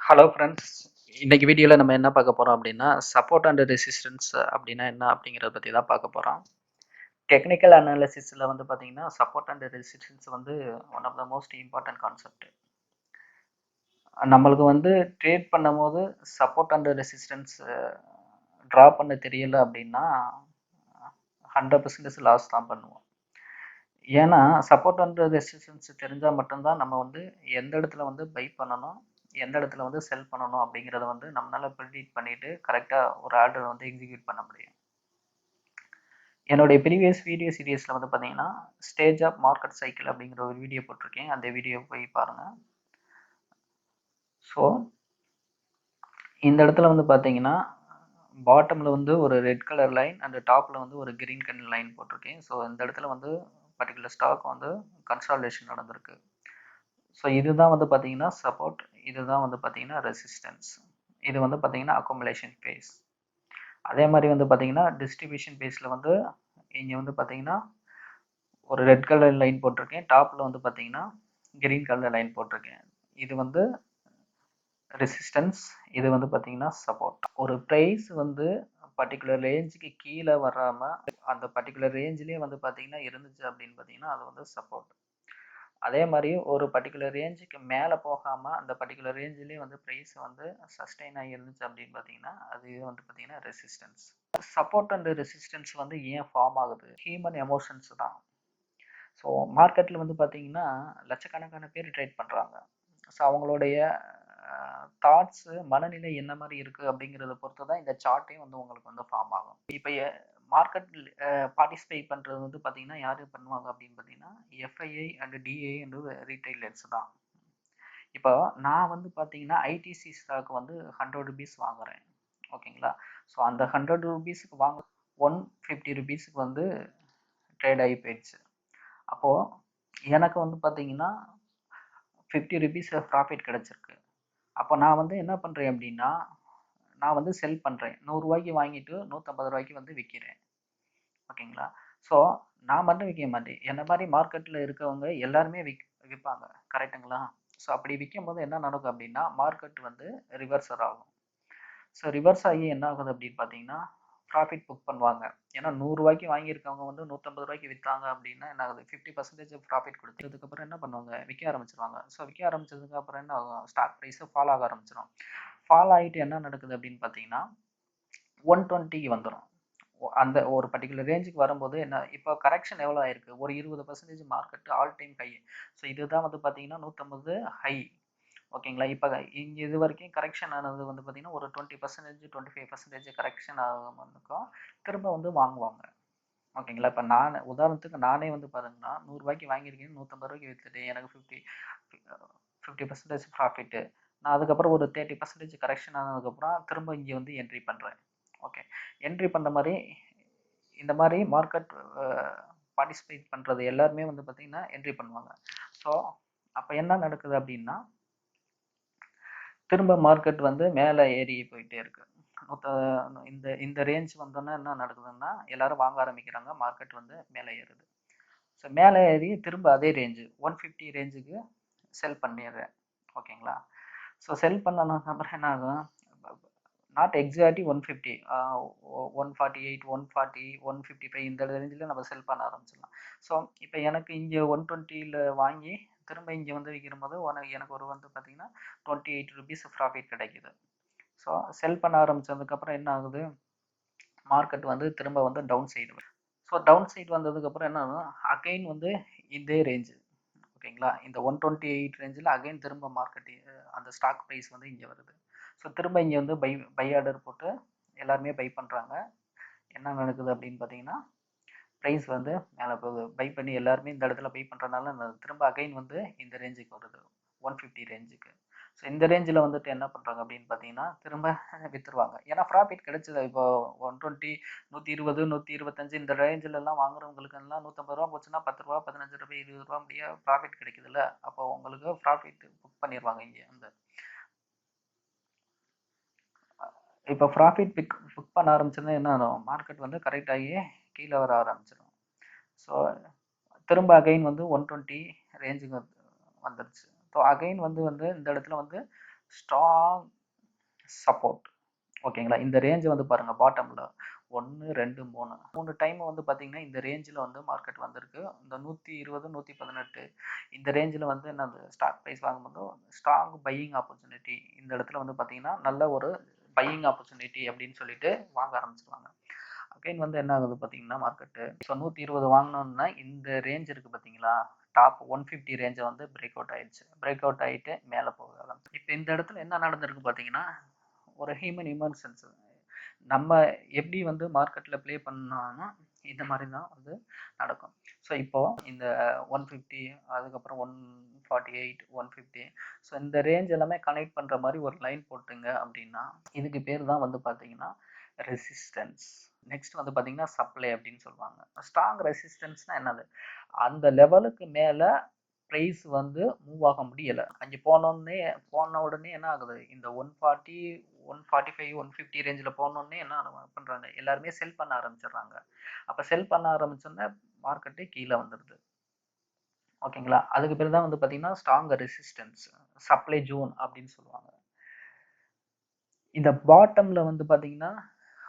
Hello friends. இன்னைக்கு வீடியோவில் நம்ம என்ன பார்க்க போகிறோம் அப்படின்னா சப்போர்ட் அண்ட் ரெசிஸ்டன்ஸ் அப்படின்னா என்ன அப்படிங்கிறத பற்றி தான் பார்க்க போகிறோம். டெக்னிக்கல் அனாலிசிஸில் வந்து பார்த்தீங்கன்னா சப்போர்ட் அண்ட் ரெசிஸ்டன்ஸ் வந்து one of the most important concept. நம்மளுக்கு வந்து ட்ரேட் பண்ணும் போது சப்போர்ட் அண்ட் ரெசிஸ்டன்ஸ் ட்ரா பண்ண தெரியல அப்படின்னா 100% லாஸ் தான் பண்ணுவோம். ஏன்னா சப்போர்ட் அண்ட் ரெசிஸ்டன்ஸ் தெரிஞ்சால் மட்டும்தான் நம்ம வந்து எந்த இடத்துல வந்து பை பண்ணணும், எந்த இடத்துல வந்து செல் பண்ணணும் அப்படிங்கிறத வந்து நம்மளால ப்ரிடிக்ட் பண்ணிட்டு கரெக்டாக ஒரு ஆர்டர் வந்து எக்ஸிக்யூட் பண்ண முடியும். என்னுடைய ப்ரீவியஸ் வீடியோ சீரியஸில் வந்து பார்த்தீங்கன்னா ஸ்டேஜ் ஆஃப் மார்க்கெட் சைக்கிள் அப்படிங்கிற ஒரு வீடியோ போட்டிருக்கேன். அந்த வீடியோ போய் பாருங்கள். ஸோ இந்த இடத்துல வந்து பார்த்தீங்கன்னா பாட்டமில் வந்து ஒரு ரெட் கலர் லைன் அண்ட் டாப்பில் வந்து ஒரு கிரீன் கலர் லைன் போட்டிருக்கேன். ஸோ இந்த இடத்துல வந்து பர்டிகுலர் ஸ்டாக் வந்து கன்சாலிடேஷன் நடந்திருக்கு. ஸோ இதுதான் வந்து பார்த்தீங்கன்னா சப்போர்ட், இதுதான் வந்து பார்த்தீங்கன்னா ரெசிஸ்டன்ஸ், இது வந்து பார்த்தீங்கன்னா அக்குமுலேஷன் பேஸ். அதே மாதிரி வந்து பார்த்தீங்கன்னா டிஸ்ட்ரிபியூஷன் பேஸில் வந்து இங்கே வந்து பார்த்தீங்கன்னா ஒரு ரெட் கலர் லைன் போட்டிருக்கேன், டாப்பில் வந்து பார்த்தீங்கன்னா கிரீன் கலர் லைன் போட்டிருக்கேன். இது வந்து ரெசிஸ்டன்ஸ், இது வந்து பார்த்தீங்கன்னா சப்போர்ட். ஒரு ப்ரைஸ் வந்து பர்டிகுலர் ரேஞ்சுக்கு கீழே வராமல் அந்த பர்டிகுலர் ரேஞ்சிலே வந்து பார்த்தீங்கன்னா இருந்துச்சு அப்படின்னு பார்த்தீங்கன்னா அது வந்து சப்போர்ட். அதே மாதிரி ஒரு பர்டிகுலர் ரேஞ்சுக்கு மேலே போகாமல் அந்த பர்டிகுலர் ரேஞ்சிலே வந்து ப்ரைஸ் வந்து சஸ்டெயின் ஆகி இருந்துச்சு அப்படின்னு பார்த்தீங்கன்னா அது வந்து பார்த்தீங்கன்னா ரெசிஸ்டன்ஸ். சப்போர்ட் அண்ட் ரெசிஸ்டன்ஸ் வந்து ஏன் ஃபார்ம் ஆகுது? ஹியூமன் எமோஷன்ஸ் தான். ஸோ மார்க்கெட்டில் வந்து பார்த்தீங்கன்னா லட்சக்கணக்கான பேர் ட்ரேட் பண்ணுறாங்க. ஸோ அவங்களுடைய தாட்ஸு, மனநிலை என்ன மாதிரி இருக்குது அப்படிங்கிறத பொறுத்து தான் இந்த சார்ட்டையும் வந்து உங்களுக்கு வந்து ஃபார்ம் ஆகும். இப்போ மார்க்கெட் பார்ட்டிசிபேட் பண்ணுறது வந்து பார்த்தீங்கன்னா யார் பண்ணுவாங்க அப்படின்னு பார்த்தீங்கன்னா FII and DI and retailers தான். இப்போ நான் வந்து பார்த்தீங்கன்னா ஐடிசி ஸ்டாக் வந்து 100 rupees வாங்குறேன், ஓகேங்களா? ஸோ அந்த 100 rupeesக்கு வாங்க 150 rupeesக்கு வந்து ட்ரேட் ஆகி போயிடுச்சு. அப்போது எனக்கு வந்து பார்த்தீங்கன்னா 50 rupees ப்ராஃபிட் கிடச்சிருக்கு. அப்போ நான் வந்து என்ன பண்ணுறேன் அப்படின்னா நான் வந்து செல் பண்ணுறேன், 100 ரூபாய்க்கு வாங்கிட்டு 150 ரூபாய்க்கு வந்து விற்கிறேன், ஓகேங்களா? ஸோ நான் மட்டும் விற்க மாட்டேன், என்ன மாதிரி மார்க்கெட்டில் இருக்கவங்க எல்லாருமே விற்பாங்க, கரெக்டுங்களா? ஸோ அப்படி விற்கும் போது என்ன நடக்கும் அப்படின்னா மார்க்கெட் வந்து ரிவர்சர் ஆகும். ஸோ ரிவர்ஸ் ஆகி என்ன ஆகுது அப்படின்னு பார்த்தீங்கன்னா ப்ராஃபிட் புக் பண்ணுவாங்க. ஏன்னா 100 ரூபாய்க்கு வாங்கியிருக்கவங்க வந்து 150 ரூபாய்க்கு விற்றாங்க அப்படின்னா என்ன ஆகுது, 50% ப்ராஃபிட் கொடுத்ததுக்கப்புறம் என்ன பண்ணுவாங்க, விற்க ஆரம்பிச்சிருவாங்க. ஸோ விற்க ஆரம்பிச்சதுக்கு அப்புறம் என்ன ஆகும், ஸ்டாக் ப்ரைஸு ஃபால் ஆக ஆரம்பிச்சிடும். ஃபால் ஆகிட்டு என்ன நடக்குது அப்படின்னு பார்த்தீங்கன்னா 120 வந்துடும். அந்த ஒரு பர்டிகுலர் ரேஞ்சுக்கு வரும்போது என்ன, இப்போ கரெக்ஷன் எவ்வளோ ஆயிருக்கு, ஒரு 20% market all time high. So இதுதான் வந்து பார்த்தீங்கன்னா 150 ஹை, ஓகேங்களா? இப்போ இங்கே இது வரைக்கும் கரெக்ஷன் ஆனது வந்து பார்த்தீங்கன்னா ஒரு 20% 25% கரெக்ஷன் ஆகும், திரும்ப வந்து வாங்குவாங்க, ஓகேங்களா? இப்போ நான் உதாரணத்துக்கு நானே வந்து பாருங்கன்னா 100 ரூபாய்க்கு வாங்கியிருக்கேன், 150 ரூபாய்க்கு விற்றுட்டு எனக்கு 50% ப்ராஃபிட்டு. நான் அதுக்கப்புறம் ஒரு 30% கரெக்ஷன் ஆனதுக்கப்புறம் திரும்ப இங்கே வந்து என்ட்ரி பண்ணுறேன். ஓகே, என்ட்ரி பண்ணுற மாதிரி இந்த மாதிரி மார்க்கெட் பார்ட்டிசிபேட் பண்ணுறது எல்லாருமே வந்து பார்த்திங்கன்னா என்ட்ரி பண்ணுவாங்க. ஸோ அப்போ என்ன நடக்குது அப்படின்னா திரும்ப மார்க்கெட் வந்து மேலே ஏறி போயிட்டே இருக்குது. இந்த இந்த ரேஞ்ச் வந்தோன்னா என்ன நடக்குதுன்னா எல்லாரும் வாங்க ஆரம்பிக்கிறாங்க, மார்க்கெட் வந்து மேலே ஏறுது. ஸோ மேலே ஏறி திரும்ப அதே ரேஞ்சு 150 ரேஞ்சுக்கு செல் பண்ணிடுறேன், ஓகேங்களா? ஸோ செல் பண்ணதுக்கு அப்புறம் என்ன ஆகும், நாட் எக்ஸாக்ட்லி 150, 148, 140, 155 இந்த ரேஞ்சில் நம்ம செல் பண்ண ஆரம்பிச்சிடலாம். ஸோ இப்போ எனக்கு இங்கே 120ல் வாங்கி திரும்ப இங்கே வந்து விற்கிற போது எனக்கு ஒரு வந்து பார்த்திங்கன்னா 28 rupees ப்ராஃபிட் கிடைக்குது. ஸோ செல் பண்ண ஆரம்பித்ததுக்கப்புறம் என்ன ஆகுது, மார்க்கெட் வந்து திரும்ப வந்து down side. So down side வந்ததுக்கப்புறம் என்ன ஆகும், அகைன் வந்து இதே ரேஞ்சு, ஓகேங்களா? இந்த 128 ரேஞ்சில் அகைன் திரும்ப மார்க்கெட் அந்த ஸ்டாக் ப்ரைஸ் வந்து இங்கே வருது. ஸோ திரும்ப இங்கே வந்து பை ஆர்டர் போட்டு எல்லாருமே பை பண்ணுறாங்க. என்ன நடக்குது அப்படின்னு பார்த்தீங்கன்னா ப்ரைஸ் வந்து மேலே போகுது. பை பண்ணி எல்லாருமே இந்த இடத்துல பை பண்ணுறதுனால திரும்ப அகைன் வந்து இந்த ரேஞ்சுக்கு வருது, 150 ரேஞ்சுக்கு. ஸோ இந்த ரேஞ்சில் வந்துட்டு என்ன பண்ணுறாங்க அப்படின்னு பார்த்தீங்கன்னா திரும்ப விற்றுருவாங்க. ஏன்னா ப்ராஃபிட் கிடைச்சது. இப்போ 120, 120, 125 இந்த ரேஞ்சிலெல்லாம் வாங்குறவங்களுக்கெல்லாம் 150 ரூபா போச்சுன்னா 10 ரூபா, 15 ரூபாய், 20 ரூபா முடிய ப்ராஃபிட் கிடைக்குதுல்ல. அப்போ உங்களுக்கு ப்ராஃபிட் புக் பண்ணிடுவாங்க இங்கே வந்து. இப்போ ப்ராஃபிட் புக் பண்ண ஆரம்பிச்சதுன்னா என்ன ஆகும், மார்க்கெட் வந்து கரெக்டாகி கீழே வர ஆரம்பிச்சிடும். ஸோ திரும்ப அகைன் வந்து 120 ரேஞ்சுக்கு வந்துருச்சு. ஸோ அகைன் வந்து இந்த இடத்துல வந்து ஸ்ட்ராங் சப்போர்ட். ஓகேங்களா, இந்த ரேஞ்ச் வந்து பாருங்க பாட்டம்ல 1 2 3 டைம் வந்து பார்த்தீங்கன்னா இந்த ரேஞ்சில் வந்து மார்க்கெட் வந்திருக்கு. இந்த 120 118 இந்த ரேஞ்சில் வந்து என்னது ஸ்டாக் ப்ரைஸ் வாங்கும்போது ஸ்ட்ராங் பையிங் ஆப்பர்ச்சுனிட்டி, இந்த இடத்துல வந்து பார்த்தீங்கன்னா நல்ல ஒரு பையிங் ஆப்பர்ச்சுனிட்டி அப்படின்னு சொல்லிட்டு வாங்க ஆரம்பிச்சிருவாங்க. அகைன் வந்து என்ன ஆகுது பார்த்தீங்கன்னா மார்க்கெட்டு ஸோ 120 வாங்கினோம்னா இந்த ரேஞ்ச் இருக்குது பார்த்தீங்களா, டாப் 150 ரேஞ்சை வந்து பிரேக் அவுட் ஆயிடுச்சு. பிரேக் அவுட் ஆகிட்டு மேலே போக ஆரம்பிச்சு. இப்போ இந்த இடத்துல என்ன நடந்திருக்கு பார்த்தீங்கன்னா, ஒரு ஹியூமன் இமோஷன்ஸ் நம்ம எப்படி வந்து மார்க்கெட்டில் ப்ளே பண்ணாலும் இந்த மாதிரி தான் வந்து நடக்கும். ஸோ இப்போது இந்த 150 அதுக்கப்புறம் 148 150 ஸோ இந்த ரேஞ்ச் எல்லாமே கனெக்ட் பண்ணுற மாதிரி ஒரு லைன் போட்டுங்க அப்படின்னா இதுக்கு பேர் தான் வந்து பார்த்தீங்கன்னா ரெசிஸ்டன்ஸ். நெக்ஸ்ட் வந்து பார்த்தீங்கன்னா சப்ளை அப்படின்னு சொல்லுவாங்க. ஸ்ட்ராங் ரெசிஸ்டன்ஸ்னால் என்னது, அந்த லெவலுக்கு மேலே ப்ரைஸ் வந்து மூவ் ஆக முடியலை. அங்கே போன உடனே என்ன ஆகுது, இந்த 140 145 150 ரேஞ்சில் போனோடனே என்ன பண்ணுறாங்க, எல்லாருமே செல் பண்ண ஆரம்பிச்சிடுறாங்க. அப்போ செல் பண்ண ஆரம்பிச்சோன்னே மார்க்கெட்டு கீழே வந்துடுது. ஓகேங்களா, அதுக்கு பேர் தான் வந்து பார்த்தீங்கன்னா ஸ்ட்ராங் ரெசிஸ்டன்ஸ் சப்ளை ஜோன் அப்படின்னு சொல்லுவாங்க. இந்த பாட்டமில் வந்து பார்த்தீங்கன்னா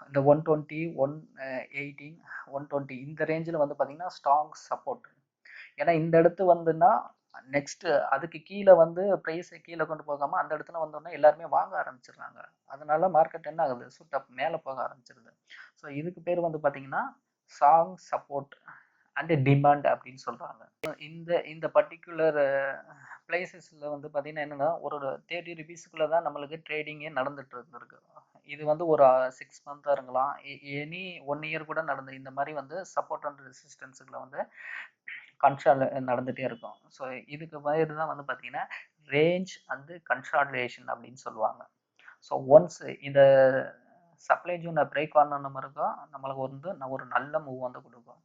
இந்த 120 118 120 இந்த ரேஞ்சில் வந்து பார்த்தீங்கன்னா ஸ்ட்ராங் சப்போர்ட். ஏன்னா இந்த இடத்து வந்துன்னா நெக்ஸ்ட் அதுக்கு கீழே வந்து ப்ரைஸை கீழே கொண்டு போகாமல் அந்த இடத்துல வந்தோடனே எல்லாருமே வாங்க ஆரம்பிச்சிடுறாங்க. அதனால மார்க்கெட் என்ன ஆகுது, சுட்டப் மேலே போக ஆரம்பிச்சிருது. ஸோ இதுக்கு பேர் வந்து பார்த்தீங்கன்னா ஸ்ட்ராங் சப்போர்ட் அண்ட் டிமாண்ட் அப்படின்னு சொல்கிறாங்க. இந்த இந்த பர்டிகுலர் பிளேசஸில் வந்து பார்த்தீங்கன்னா என்னென்னா ஒரு 30 ருபீஸுக்குள்ளே தான் நம்மளுக்கு ட்ரேடிங்கே நடந்துட்டு இருந்திருக்கு. இது வந்து ஒரு 6 மந்த்தாக இருக்கலாம், எனி 1 இயர் கூட நடந்து இந்த மாதிரி வந்து சப்போர்ட் அண்ட் ரெசிஸ்டன்ஸுக்குள்ள வந்து கன்சால் நடந்துகிட்டே இருக்கும். ஸோ இதுக்கு பேர் தான் வந்து பார்த்தீங்கன்னா ரேஞ்ச் அண்டு கன்சாலிடேஷன் அப்படின்னு சொல்லுவாங்க. ஸோ ஒன்ஸ் இந்த சப்ளை ஜோனை பிரேக் ஆன இருக்கும் நம்மளுக்கு வந்து ஒரு நல்ல மூவ் வந்து கொடுக்கும்.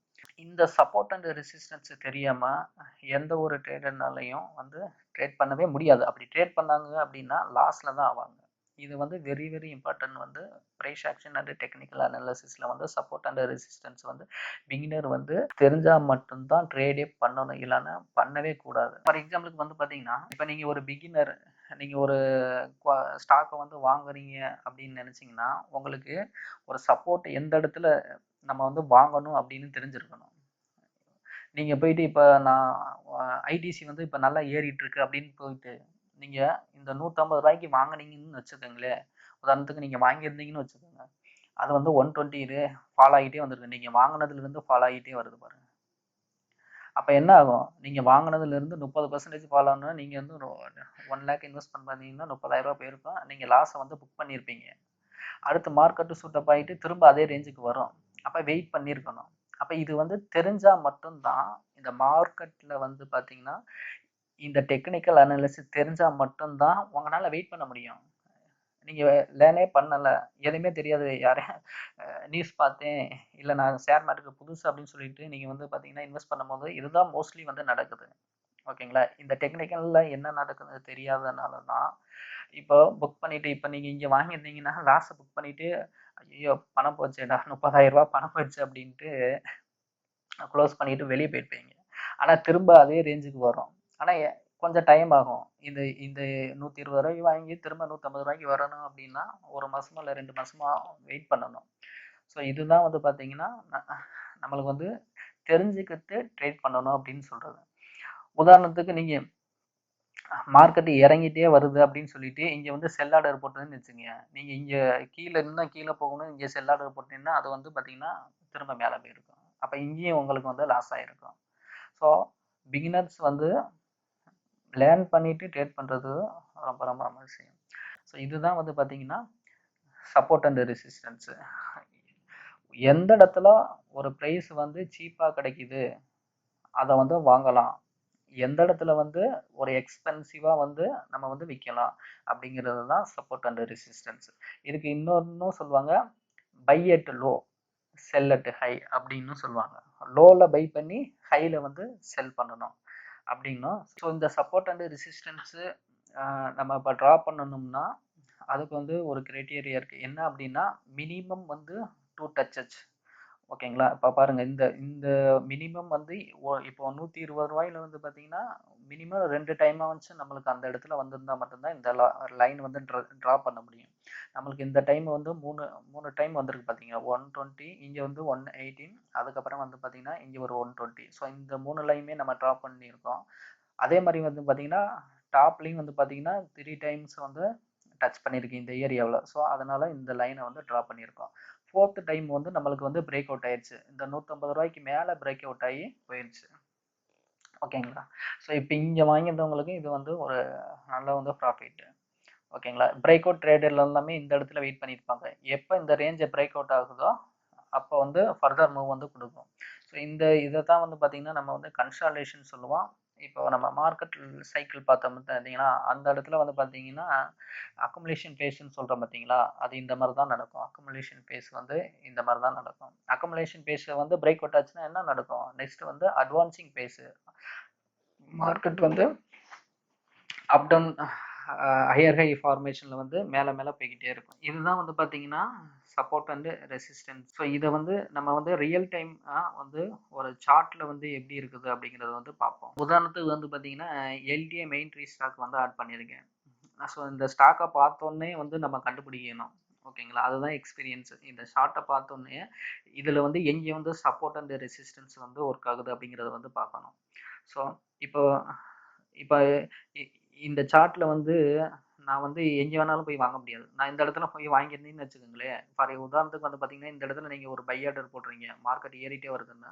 இந்த சப்போர்ட் அண்ட் ரெசிஸ்டன்ஸ் தெரியாமல் எந்த ஒரு ட்ரேடர்னாலையும் வந்து ட்ரேட் பண்ணவே முடியாது. அப்படி ட்ரேட் பண்ணாங்க அப்படின்னா லாஸில் தான் ஆவாங்க. இது வந்து வெரி வெரி இம்பார்ட்டன்ட். வந்து ப்ரைஸ் ஆக்ஷன் அண்ட் டெக்னிக்கல் அனாலிசிஸில் வந்து சப்போர்ட் அண்ட் ரெசிஸ்டன்ஸ் வந்து பிகினர் வந்து தெரிஞ்சால் மட்டும்தான் ட்ரேடே பண்ணணும், இல்லைன்னா பண்ணவே கூடாது. ஃபார் எக்ஸாம்பிளுக்கு வந்து பார்த்தீங்கன்னா இப்போ நீங்கள் ஒரு பிகினர், நீங்கள் ஒரு ஸ்டாக்கை வந்து வாங்குறீங்க அப்படின்னு நினச்சிங்கன்னா உங்களுக்கு ஒரு சப்போர்ட் எந்த இடத்துல நம்ம வந்து வாங்கணும் அப்படின்னு தெரிஞ்சிருக்கணும். நீங்கள் போயிட்டு இப்போ நான் ஐடிசி வந்து இப்போ நல்லா ஏறிட்டு இருக்கு அப்படின்னு போயிட்டு நீங்கள் இந்த 150 ரூபாய்க்கு வாங்கினீங்கன்னு வச்சுக்கோங்களேன், உதாரணத்துக்கு நீங்கள் வாங்கியிருந்தீங்கன்னு வச்சுக்கோங்க, அது வந்து 120 ஃபாலோ ஆகிட்டே வந்துருக்கு. நீங்கள் வாங்கினதுலேருந்து ஃபாலோ ஆகிட்டே வருது பாருங்க. அப்போ என்ன ஆகும், நீங்கள் வாங்கினதுலேருந்து 30% ஃபாலோ ஆகணும்னா நீங்கள் வந்து 1 லேக் இன்வெஸ்ட் பண்ணீங்கன்னா 30,000 ரூபா போயிருக்கும். நீங்கள் லாஸை வந்து புக் பண்ணியிருப்பீங்க. அடுத்து மார்க்கெட்டு சூட்டப் ஆகிட்டு திரும்ப அதே ரேஞ்சுக்கு வரும். அப்போ வெயிட் பண்ணியிருக்கணும். அப்போ இது வந்து தெரிஞ்சால் மட்டும்தான் இந்த மார்க்கெட்டில் வந்து பார்த்தீங்கன்னா இந்த டெக்னிக்கல் அனாலிசிஸ் தெரிஞ்சால் மட்டும்தான் உங்களால் வெயிட் பண்ண முடியும். நீங்கள் லேர்னே பண்ணலை, எதுவுமே தெரியாது, யாரையும் நியூஸ் பார்த்தேன், இல்லை நான் ஷேர் மார்க்கெட்டுக்கு புதுசு அப்படின்னு சொல்லிட்டு நீங்கள் வந்து பார்த்தீங்கன்னா இன்வெஸ்ட் பண்ணும்போது இதுதான் மோஸ்ட்லி வந்து நடக்குது. ஓகேங்களா, இந்த டெக்னிக்கலில் என்ன நடக்குது தெரியாதனால தான் இப்போ புக் பண்ணிவிட்டு இப்போ நீங்கள் இங்கே வாங்கியிருந்தீங்கன்னா லாஸை புக் பண்ணிவிட்டு ஐயோ பணம் போச்சுடா 30,000 ரூபா பணம் போயிடுச்சு அப்படின்ட்டு க்ளோஸ் பண்ணிவிட்டு வெளியே போயிருப்பீங்க. ஆனால் திரும்ப அதே ரேஞ்சுக்கு வரும். ஆனால் கொஞ்சம் டைம் ஆகும். இந்த இந்த 120 ரூபாய்க்கு வாங்கி திரும்ப 150 ரூபாய்க்கு வரணும் அப்படின்னா 1 மாதமோ இல்லை 2 மாதமோ வெயிட் பண்ணணும். ஸோ இதுதான் வந்து பார்த்தீங்கன்னா நம்மளுக்கு வந்து தெரிஞ்சுக்கிட்டு ட்ரேட் பண்ணணும் அப்படின்னு சொல்கிறது. உதாரணத்துக்கு நீங்கள் மார்க்கெட்டு இறங்கிட்டே வருது அப்படின்னு சொல்லிட்டு இங்கே வந்து செல் ஆர்டர் போட்டுன்னு வச்சுங்க, நீங்கள் இங்கே இன்னும் கீழே போகணும், இங்கே செல் ஆர்டர் போட்டிங்கன்னா அது வந்து பார்த்தீங்கன்னா திரும்ப மேலே போயிருக்கும். அப்போ இங்கேயும் உங்களுக்கு வந்து லாஸ் ஆகிருக்கும். ஸோ பிகினர்ஸ் வந்து லேர்ன் பண்ணிட்டு ட்ரேட் பண்ணுறது ரொம்ப ரொம்ப அவசியம். ஸோ இதுதான் வந்து பார்த்தீங்கன்னா சப்போர்ட் அண்ட் ரெசிஸ்டன்ஸு. எந்த இடத்துல ஒரு ப்ரைஸ் வந்து சீப்பாக கிடைக்குது அதை வந்து வாங்கலாம், எந்த இடத்துல வந்து ஒரு எக்ஸ்பென்சிவாக வந்து நம்ம வந்து விற்கலாம் அப்படிங்கிறது தான் சப்போர்ட் அண்ட் ரெசிஸ்டன்ஸ். இதுக்கு இன்னொன்னும் சொல்லுவாங்க, by at low sell at high அப்படின்னு சொல்லுவாங்க. லோவில் பை பண்ணி ஹையில் வந்து செல் பண்ணணும் அப்படின்னும். ஸோ இந்த சப்போர்ட் அண்ட் ரெசிஸ்டன்ஸு நம்ம இப்போ ட்ரா பண்ணணும்னா அதுக்கு வந்து ஒரு க்ரைட்டீரியா இருக்குது. என்ன அப்படின்னா மினிமம் வந்து 2 டச்சஸ். ஓகேங்களா, இப்போ பாருங்கள் இந்த இந்த மினிமம் வந்து இப்போ 120 ரூபாயில் வந்து பார்த்தீங்கன்னா மினிமம் 2 டைமாச்சு நம்மளுக்கு அந்த இடத்துல வந்திருந்தா மட்டும்தான் இந்த லைன் வந்து ட்ரா பண்ண முடியும். நம்மளுக்கு இந்த டைம் வந்து மூணு டைம் வந்திருக்கு பார்த்தீங்கன்னா 120, இங்கே வந்து 118, அதுக்கப்புறம் வந்து பார்த்தீங்கன்னா இங்கே ஒரு 120. ஸோ இந்த 3 லைனுமே நம்ம ட்ரா பண்ணியிருக்கோம். அதே மாதிரி வந்து பார்த்தீங்கன்னா டாப்லையும் வந்து பார்த்தீங்கன்னா 3 டைம்ஸ் வந்து டச் பண்ணியிருக்கு இந்த ஏரியாவில். ஸோ அதனால இந்த லைனை வந்து ட்ரா பண்ணியிருக்கோம். 4th டைம் வந்து நம்மளுக்கு வந்து பிரேக் அவுட் ஆயிடுச்சு. இந்த 150 ரூபாய்க்கு மேலே பிரேக் அவுட் ஆகி போயிடுச்சு. ஓகேங்களா? ஸோ இப்போ இங்கே வாங்கியிருந்தவங்களுக்கு இது வந்து ஒரு நல்ல வந்து ப்ராஃபிட். ஓகேங்களா? பிரேக் அவுட் ட்ரேடர்ல எல்லாமே இந்த இடத்துல வெயிட் பண்ணியிருப்பாங்க. எப்போ இந்த ரேஞ்சை பிரேக் அவுட் ஆகுதோ அப்போ வந்து ஃபர்தர் மூவ் வந்து கொடுக்கும். ஸோ இதை தான் வந்து பார்த்தீங்கன்னா நம்ம வந்து கன்சாலேஷன் சொல்லுவோம். இப்போ நம்ம மார்க்கெட் சைக்கிள் பார்த்தோம் பார்த்தீங்கன்னா அந்த இடத்துல வந்து பார்த்தீங்கன்னா அக்குமுலேஷன் பேஸ்ன்னு சொல்கிறோம் பார்த்தீங்களா, அது இந்த மாதிரி தான் நடக்கும். அக்குமுலேஷன் பேஸ் வந்து இந்த மாதிரி தான் நடக்கும். அக்குமுலேஷன் பேஸ் வந்து பிரேக் அவுட் ஆச்சுன்னா என்ன நடக்கும், நெக்ஸ்ட் வந்து அட்வான்சிங் பேஸ். மார்க்கெட் வந்து அப் டவுன் ஹையர் ஹை ஃபார்மேஷனில் வந்து மேலே மேலே போய்கிட்டே இருக்கும். இதுதான் வந்து பார்த்தீங்கன்னா சப்போர்ட் அண்ட் ரெசிஸ்டன்ஸ். ஸோ இதை வந்து நம்ம வந்து ரியல் டைம் வந்து ஒரு சார்ட்டில் வந்து எப்படி இருக்குது அப்படிங்கிறத வந்து பார்ப்போம். உதாரணத்துக்கு வந்து பார்த்தீங்கன்னா எல்டிஏ மெயின் ட்ரீ ஸ்டாக் வந்து ஆட் பண்ணியிருக்கேன். ஸோ இந்த ஸ்டாக்கை பார்த்தோன்னே வந்து நம்ம கண்டுபிடிக்கணும். ஓகேங்களா? அதுதான் எக்ஸ்பீரியன்ஸ். இந்த ஷார்ட்டை பார்த்தோன்னே இதில் வந்து எங்கே வந்து சப்போர்ட் அண்ட் ரெசிஸ்டன்ஸ் வந்து ஒர்க் ஆகுது அப்படிங்கிறத வந்து பார்க்கணும். ஸோ இப்போ இப்போ இந்த சார்ட்ல வந்து நான் வந்து எங்கே வேணாலும் போய் வாங்க முடியாது. நான் இந்த இடத்துல போய் வாங்கியிருந்தேன்னு வச்சுக்கோங்களேன். ஃபார் உதாரணத்துக்கு வந்து பார்த்தீங்கன்னா இந்த இடத்துல நீங்கள் ஒரு பை ஆர்டர் போடுறீங்க, மார்க்கெட் ஏறிட்டே வருதுன்னா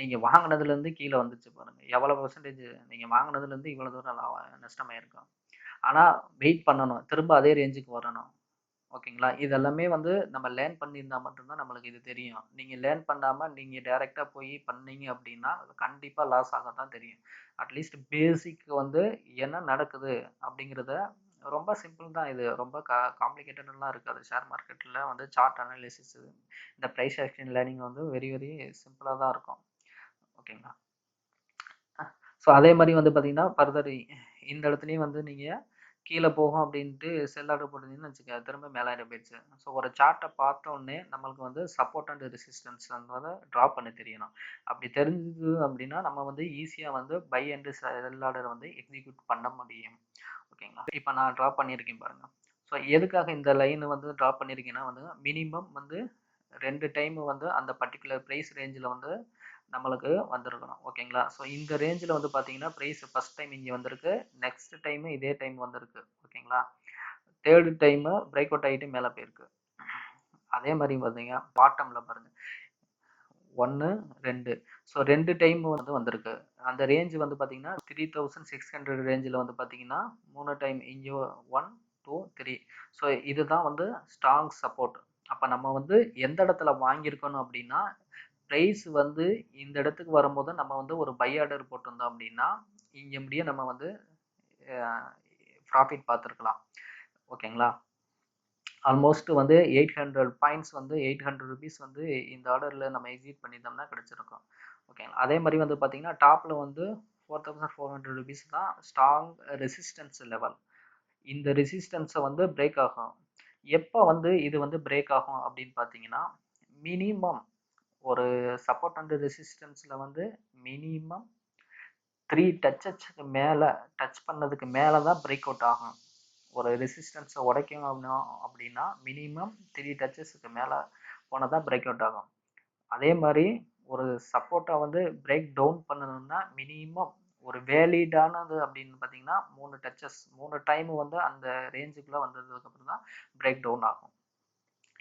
நீங்கள் வாங்கினதுலேருந்து கீழே வந்துச்சு பாருங்கள், எவ்வளோ பெர்சன்டேஜ் நீங்கள் வாங்கினதுலேருந்து இவ்வளோ தூரம் நஷ்டமாயிருக்கும். ஆனால் வெயிட் பண்ணணும், திரும்ப அதே ரேஞ்சுக்கு வரணும். ஓகேங்களா? இதெல்லாமே வந்து நம்ம லேர்ன் பண்ணியிருந்தா மட்டும்தான் நம்மளுக்கு இது தெரியும். நீங்கள் லேர்ன் பண்ணாமல் நீங்கள் டைரெக்டாக போய் பண்ணீங்க அப்படின்னா கண்டிப்பாக லாஸ் ஆக தான் தெரியும். அட்லீஸ்ட் பேசிக் வந்து என்ன நடக்குது அப்படிங்கிறத ரொம்ப சிம்பிள் தான். இது ரொம்ப காம்ப்ளிகேட்டடெல்லாம் இருக்காது. ஷேர் மார்க்கெட்டில் வந்து சார்ட் அனாலிசிஸ், இந்த ப்ரைஸ் ஆக்ஷன் லேர்னிங் வந்து வெரி வெரி சிம்பிளாக தான் இருக்கும். ஓகேங்களா? ஸோ அதே மாதிரி வந்து பார்த்தீங்கன்னா ஃபர்தர் இந்த இடத்துலையும் வந்து நீங்கள் கீழே போகும் அப்படின்ட்டு செல் ஆர்டர் போட்டிருந்தீங்கன்னு வச்சுக்க, திரும்ப மேலே போயிடுச்சு. ஸோ ஒரு சார்ட்டை பார்த்தோன்னே நம்மளுக்கு வந்து சப்போர்ட் அண்ட் ரெசிஸ்டன்ஸ் வந்து ட்ரா பண்ண தெரியணும். அப்படி தெரிஞ்சது அப்படின்னா நம்ம வந்து ஈஸியாக வந்து பை அண்ட் செல் ஆர்டர் வந்து எக்ஸிக்யூட் பண்ண முடியும். ஓகேங்களா? இப்போ நான் ட்ரா பண்ணியிருக்கேன் பாருங்கள். ஸோ எதுக்காக இந்த லைன் வந்து ட்ரா பண்ணியிருக்கேன்னா வந்து மினிமம் வந்து 2 டைம் வந்து அந்த பர்டிகுலர் ப்ரைஸ் ரேஞ்சில் வந்து நம்மளுக்கு வந்திருக்கணும். ஓகேங்களா? ஸோ இந்த ரேஞ்சில் வந்து பார்த்தீங்கன்னா ப்ரைஸ் ஃபஸ்ட் டைம் இங்கே வந்திருக்கு, நெக்ஸ்ட் டைமு இதே டைம் வந்திருக்கு. ஓகேங்களா? தேர்டு டைமு பிரேக் அவுட் ஆகிட்டு மேலே போயிருக்கு. அதே மாதிரி பார்த்தீங்க பாட்டமில் பாருங்கள் 1, 2. ஸோ 2 டைம் வந்து வந்திருக்கு. அந்த ரேஞ்ச் வந்து பார்த்தீங்கன்னா 3600 ரேஞ்சில் வந்து பார்த்தீங்கன்னா 3 டைம் இங்கே 1, 2, 3. ஸோ இதுதான் வந்து ஸ்ட்ராங் சப்போர்ட். அப்போ நம்ம வந்து எந்த இடத்துல வாங்கியிருக்கணும் அப்படின்னா ப்ரைஸ் வந்து இந்த இடத்துக்கு வரும்போது நம்ம வந்து ஒரு பை ஆர்டர் போட்டிருந்தோம் அப்படின்னா இங்கே முடிய நம்ம வந்து ப்ராஃபிட் பார்த்துருக்கலாம். ஓகேங்களா? ஆல்மோஸ்ட் வந்து 800 பாயிண்ட்ஸ் வந்து 800 ருபீஸ் வந்து இந்த ஆர்டரில் நம்ம எக்ஸிட் பண்ணியிருந்தோம்னா கிடச்சிருக்கும். ஓகேங்களா? அதே மாதிரி வந்து பார்த்தீங்கன்னா டாப்பில் வந்து 4400 ருபீஸ் தான் ஸ்ட்ராங் ரெசிஸ்டன்ஸ் லெவல். இந்த ரெசிஸ்டன்ஸை வந்து பிரேக் ஆகும். எப்போ வந்து இது வந்து பிரேக் ஆகும் அப்படின்னு பார்த்தீங்கன்னா மினிமம் ஒரு சப்போர்ட் அண்ட் ரெசிஸ்டன்ஸில் வந்து மினிமம் 3 டச்சஸ்க்கு மேலே டச் பண்ணதுக்கு மேலே தான் பிரேக் அவுட் ஆகும். ஒரு ரெசிஸ்டன்ஸை உடைக்கணும் அப்படின்னா மினிமம் 3 டச்சஸ்க்கு மேலே போனால் தான் பிரேக் அவுட் ஆகும். அதே மாதிரி ஒரு சப்போர்ட்டை வந்து பிரேக் டவுன் பண்ணணும்னா மினிமம் ஒரு வேலிடானது அப்படின்னு பார்த்தீங்கன்னா 3 டச்சஸ் 3 டைம் வந்து அந்த ரேஞ்சுக்குள்ளே வந்ததுக்கப்புறம் தான் பிரேக் டவுன் ஆகும்.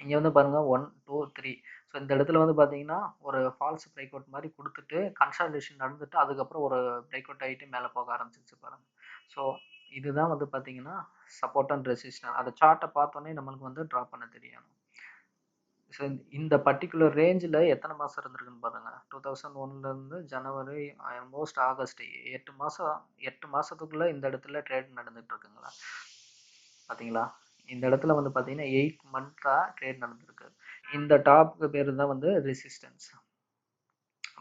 இங்கே வந்து பாருங்கள் 1, 2, 3. ஸோ இந்த இடத்துல வந்து பார்த்தீங்கன்னா ஒரு ஃபால்ஸ் பிரேக் அவுட் மாதிரி கொடுத்துட்டு கன்சாலிடேஷன் நடந்துட்டு அதுக்கப்புறம் ஒரு பிரேக் அவுட் ஆகிட்டு மேலே போக ஆரம்பிச்சிச்சு பாருங்கள். ஸோ இதுதான் வந்து பார்த்தீங்கன்னா சப்போர்ட் அண்ட் ரெசிஸ்டன்ஸ். அந்த சார்ட்டை பார்த்தோன்னே நம்மளுக்கு வந்து ட்ரா பண்ண தெரியணும். ஸோ இந்த பர்டிகுலர் ரேஞ்சில் எத்தனை மாதம் இருந்திருக்குன்னு பாருங்கள். 2001லேருந்து ஜனவரி ஆல்மோஸ்ட் ஆகஸ்ட் 8 மாதத்துக்குள்ளே இந்த இடத்துல ட்ரேட் நடந்துகிட்டு இருக்குங்களா பார்த்தீங்களா? இந்த இடத்துல வந்து பார்த்தீங்கன்னா 8 மந்த்தாக ட்ரேட் நடந்திருக்கு. இந்த டாப்புக்கு பேர் தான் வந்து ரெசிஸ்டன்ஸ்,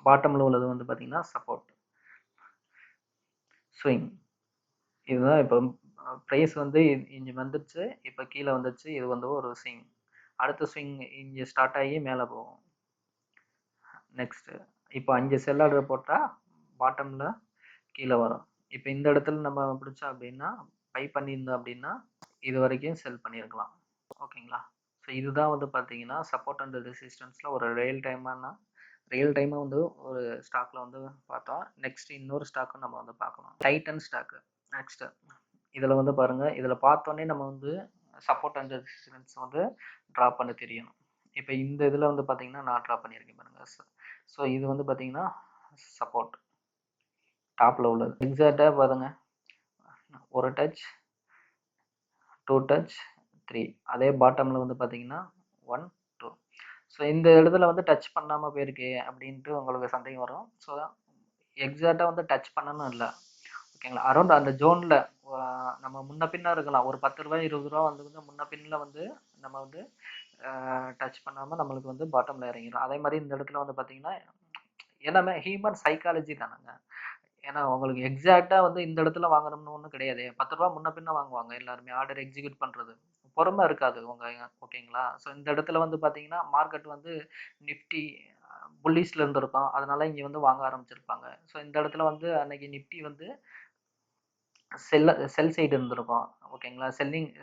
பாட்டமில் உள்ளது வந்து பார்த்தீங்கன்னா சப்போர்ட். ஸ்விங் இதுதான். இப்போ ப்ரைஸ் வந்து இங்கே வந்துடுச்சு, இப்போ கீழே வந்துடுச்சு, இது வந்து ஒரு ஸ்விங். அடுத்த ஸ்விங் இங்கே ஸ்டார்ட் ஆகி மேலே போகும். நெக்ஸ்ட்டு இப்போ 5 செல் ஆர்டர் போட்டால் பாட்டமில் கீழே வரும். இப்போ இந்த இடத்துல நம்ம பிடிச்சோம் அப்படின்னா பை பண்ணியிருந்தோம் அப்படின்னா இது வரைக்கும் செல் பண்ணியிருக்கலாம். ஓகேங்களா? ஸோ இதுதான் வந்து பார்த்தீங்கன்னா சப்போர்ட் அண்ட் ரெசிஸ்டன்ஸில் ஒரு ரியல் டைமாக வந்து ஒரு ஸ்டாக்கில் வந்து பார்த்தோம். நெக்ஸ்ட் இன்னொரு ஸ்டாக்கும் நம்ம வந்து பார்க்கலாம். டைட்டன் ஸ்டாக்கு நெக்ஸ்ட்டு இதில் வந்து பாருங்கள், இதில் பார்த்தோன்னே நம்ம வந்து சப்போர்ட் அண்ட் ரெசிஸ்டன்ஸ் வந்து ட்ரா பண்ண தெரியணும். இப்போ இந்த இதில் வந்து பார்த்தீங்கன்னா நான் ட்ரா பண்ணியிருக்கேன் பாருங்கள். ஸோ இது வந்து பார்த்தீங்கன்னா சப்போர்ட் டாப்பில் உள்ளது. எக்ஸாக்டாக பாருங்க, ஒரு டச், 2 டச், 3. அதே பாட்டமில் வந்து பார்த்தீங்கன்னா 1, 2. ஸோ இந்த இடத்துல வந்து டச் பண்ணாமல் போயிருக்கு அப்படின்ட்டு உங்களுக்கு சந்தேகம் வரும். ஸோ எக்ஸாக்டாக வந்து டச் பண்ணணும் இல்லை. ஓகேங்களா? அரௌண்ட் அந்த ஜோனில் நம்ம முன்ன பின்ன இருக்கலாம். ஒரு ரூ. 10 ரூ. 20 வந்து முன்ன பின்னில் வந்து நம்ம வந்து டச் பண்ணாமல் நம்மளுக்கு வந்து பாட்டமில் இறங்கிடும். அதே மாதிரி இந்த இடத்துல வந்து பார்த்தீங்கன்னா எல்லாமே ஹியூமன் சைக்காலஜி தானேங்க. ஏன்னா உங்களுக்கு எக்ஸாக்டா வந்து இந்த இடத்துல வாங்கணும்னு ஒன்றும் கிடையாது. ரூ. 10 முன்ன பின்ன வாங்குவாங்க எல்லாருமே ஆர்டர் எக்ஸிக்யூட் பண்றது. பொறுமை இருக்காது ஓகேங்களா? ஸோ இந்த இடத்துல வந்து பார்த்தீங்கன்னா மார்க்கெட் வந்து நிஃப்டி புல்லிஷ்ல இருந்திருக்கும். அதனால இங்க வந்து வாங்க ஆரம்பிச்சிருப்பாங்க. ஸோ இந்த இடத்துல வந்து அன்னைக்கு நிஃப்டி வந்து செல் சைடு இருந்திருக்கும். ஓகேங்களா?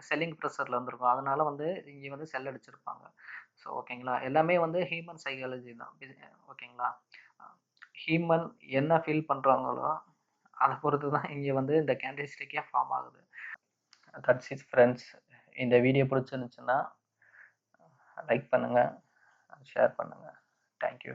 செல்லிங் ப்ரெஷர்ல இருந்திருக்கும். அதனால வந்து இங்க வந்து செல் அடிச்சிருப்பாங்க. ஸோ ஓகேங்களா? எல்லாமே வந்து ஹியூமன் சைக்காலஜி தான். ஓகேங்களா? ஹியூமன் என்ன ஃபீல் பண்றாங்களோ அதை பொறுத்து தான் இங்கே வந்து இந்த கேண்டில்ஸ்டிக்கே ஃபார்ம் ஆகுது. That's it friends. இந்த வீடியோ பிடிச்சிருந்துச்சுன்னா லைக் பண்ணுங்கள், ஷேர் பண்ணுங்கள். தேங்க்யூ.